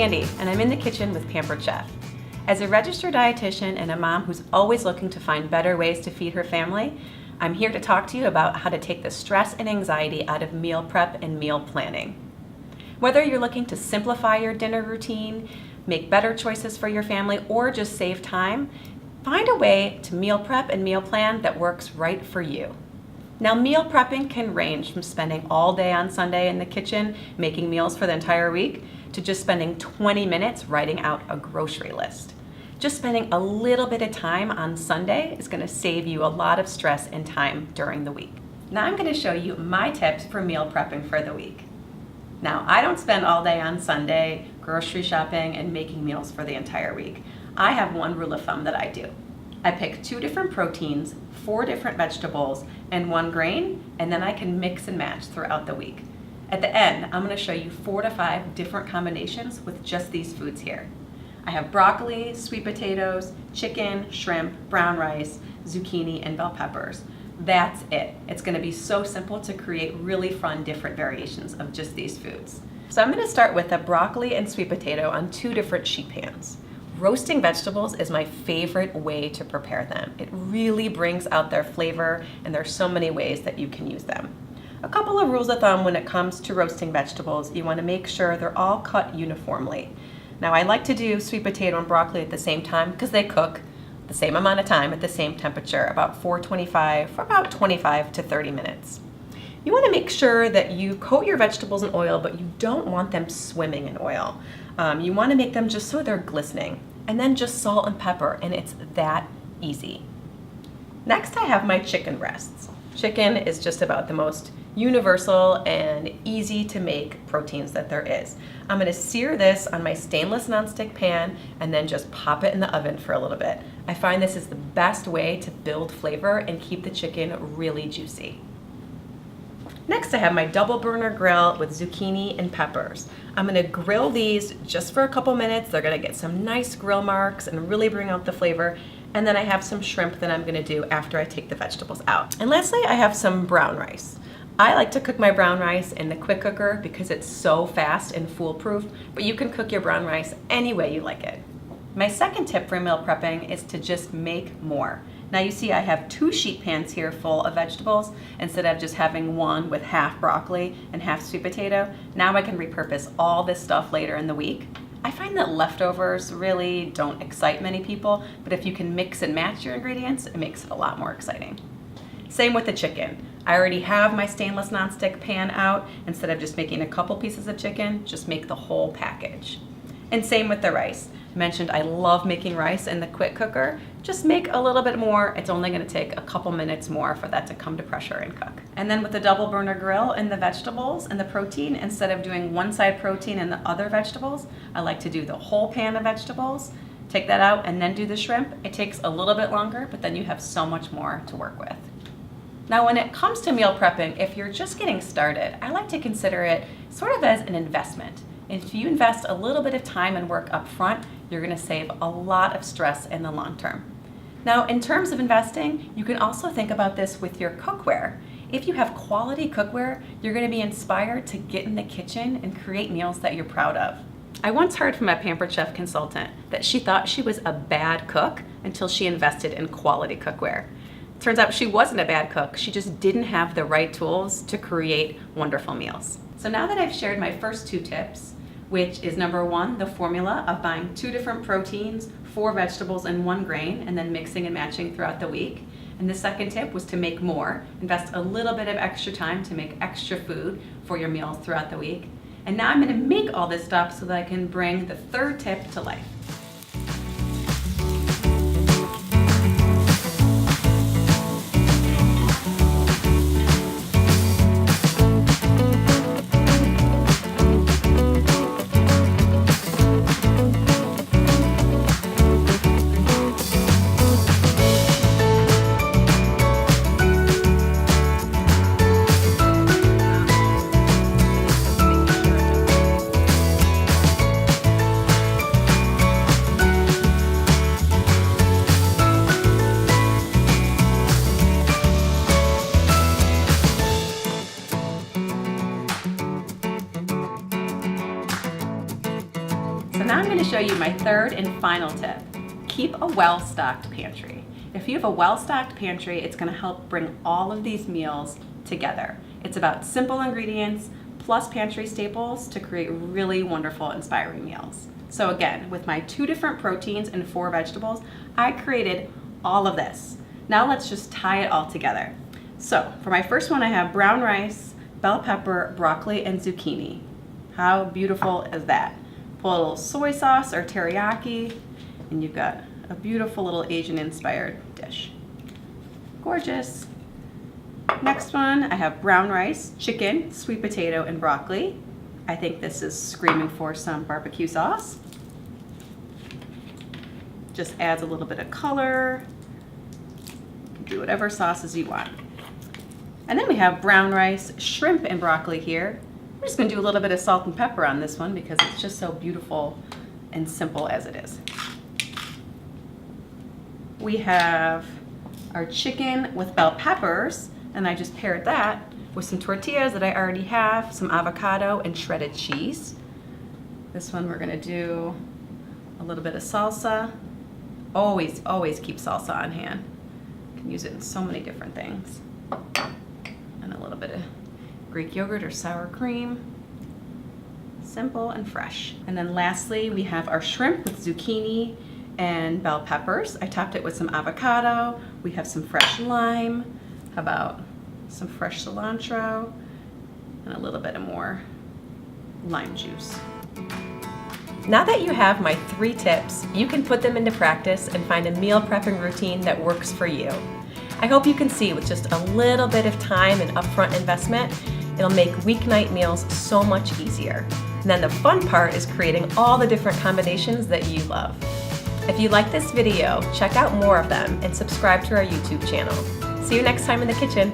Sandy, and I'm in the kitchen with Pampered Chef. As a registered dietitian and a mom who's always looking to find better ways to feed her family, I'm here to talk to you about how to take the stress and anxiety out of meal prep and meal planning. Whether you're looking to simplify your dinner routine, make better choices for your family, or just save time, find a way to meal prep and meal plan that works right for you. Now, meal prepping can range from spending all day on Sunday in the kitchen making meals for the entire week to just spending 20 minutes writing out a grocery list. Just spending a little bit of time on Sunday is going to save you a lot of stress and time during the week. Now I'm going to show you my tips for meal prepping for the week. Now, I don't spend all day on Sunday grocery shopping and making meals for the entire week. I have one rule of thumb that I do. I pick 2 different proteins, 4 different vegetables, and 1 grain, and then I can mix and match throughout the week. At the end, I'm going to show you 4 to 5 different combinations with just these foods here. I have broccoli, sweet potatoes, chicken, shrimp, brown rice, zucchini, and bell peppers. That's it. It's going to be so simple to create really fun different variations of just these foods. So I'm going to start with a broccoli and sweet potato on 2 different sheet pans. Roasting vegetables is my favorite way to prepare them. It really brings out their flavor, and there's so many ways that you can use them. A couple of rules of thumb when it comes to roasting vegetables: you want to make sure they're all cut uniformly. Now, I like to do sweet potato and broccoli at the same time because they cook the same amount of time at the same temperature, about 425 for about 25 to 30 minutes. You want to make sure that you coat your vegetables in oil, but you don't want them swimming in oil. You want to make them just so they're glistening, and then just salt and pepper, and it's that easy. Next, I have my chicken breasts. Chicken is just about the most universal and easy to make proteins that there is. I'm going to sear this on my stainless nonstick pan and then just pop it in the oven for a little bit. I find this is the best way to build flavor and keep the chicken really juicy. Next, I have my double burner grill with zucchini and peppers. I'm going to grill these just for a couple minutes. They're going to get some nice grill marks and really bring out the flavor. And then I have some shrimp that I'm going to do after I take the vegetables out. And lastly, I have some brown rice. I like to cook my brown rice in the quick cooker because it's so fast and foolproof, but you can cook your brown rice any way you like it. My second tip for meal prepping is to just make more. Now you see I have 2 sheet pans here full of vegetables instead of just having one with half broccoli and half sweet potato. Now I can repurpose all this stuff later in the week. I find that leftovers really don't excite many people, but if you can mix and match your ingredients, it makes it a lot more exciting. Same with the chicken. I already have my stainless nonstick pan out. Instead of just making a couple pieces of chicken, just make the whole package. And same with the rice. I mentioned I love making rice in the quick cooker. Just make a little bit more. It's only going to take a couple minutes more for that to come to pressure and cook. And then with the double burner grill and the vegetables and the protein, instead of doing one side protein and the other vegetables, I like to do the whole pan of vegetables, take that out, and then do the shrimp. It takes a little bit longer, but then you have so much more to work with. Now, when it comes to meal prepping, if you're just getting started, I like to consider it sort of as an investment. If you invest a little bit of time and work up front, you're going to save a lot of stress in the long term. Now, in terms of investing, you can also think about this with your cookware. If you have quality cookware, you're going to be inspired to get in the kitchen and create meals that you're proud of. I once heard from a Pampered Chef consultant that she thought she was a bad cook until she invested in quality cookware. Turns out she wasn't a bad cook, she just didn't have the right tools to create wonderful meals. So now that I've shared my first 2 tips, which is number 1, the formula of buying 2 different proteins, 4 vegetables, and 1 grain, and then mixing and matching throughout the week. And the second tip was to make more, invest a little bit of extra time to make extra food for your meals throughout the week. And now I'm going to make all this stuff so that I can bring the third tip to life. I'm going to show you my third and final tip. Keep a well-stocked pantry. If you have a well-stocked pantry, it's going to help bring all of these meals together. It's about simple ingredients plus pantry staples to create really wonderful, inspiring meals. So again, with my 2 different proteins and 4 vegetables, I created all of this. Now let's just tie it all together. So for my first one, I have brown rice, bell pepper, broccoli, and zucchini. How beautiful is that? Pull a little soy sauce or teriyaki, and you've got a beautiful little Asian-inspired dish. Gorgeous. Next one, I have brown rice, chicken, sweet potato, and broccoli. I think this is screaming for some barbecue sauce. Just adds a little bit of color. Do whatever sauces you want. And then we have brown rice, shrimp, and broccoli here. We're just going to do a little bit of salt and pepper on this one because it's just so beautiful and simple as it is. We have our chicken with bell peppers, and I just paired that with some tortillas that I already have, some avocado, and shredded cheese. This one we're going to do a little bit of salsa. Always keep salsa on hand. You can use it in so many different things. And a little bit of Greek yogurt or sour cream. Simple and fresh. And then lastly, we have our shrimp with zucchini and bell peppers. I topped it with some avocado. We have some fresh lime. How about some fresh cilantro and a little bit of more lime juice. Now that you have my 3 tips, you can put them into practice and find a meal prepping routine that works for you. I hope you can see with just a little bit of time and upfront investment, it'll make weeknight meals so much easier. And then the fun part is creating all the different combinations that you love. If you like this video, check out more of them and subscribe to our YouTube channel. See you next time in the kitchen.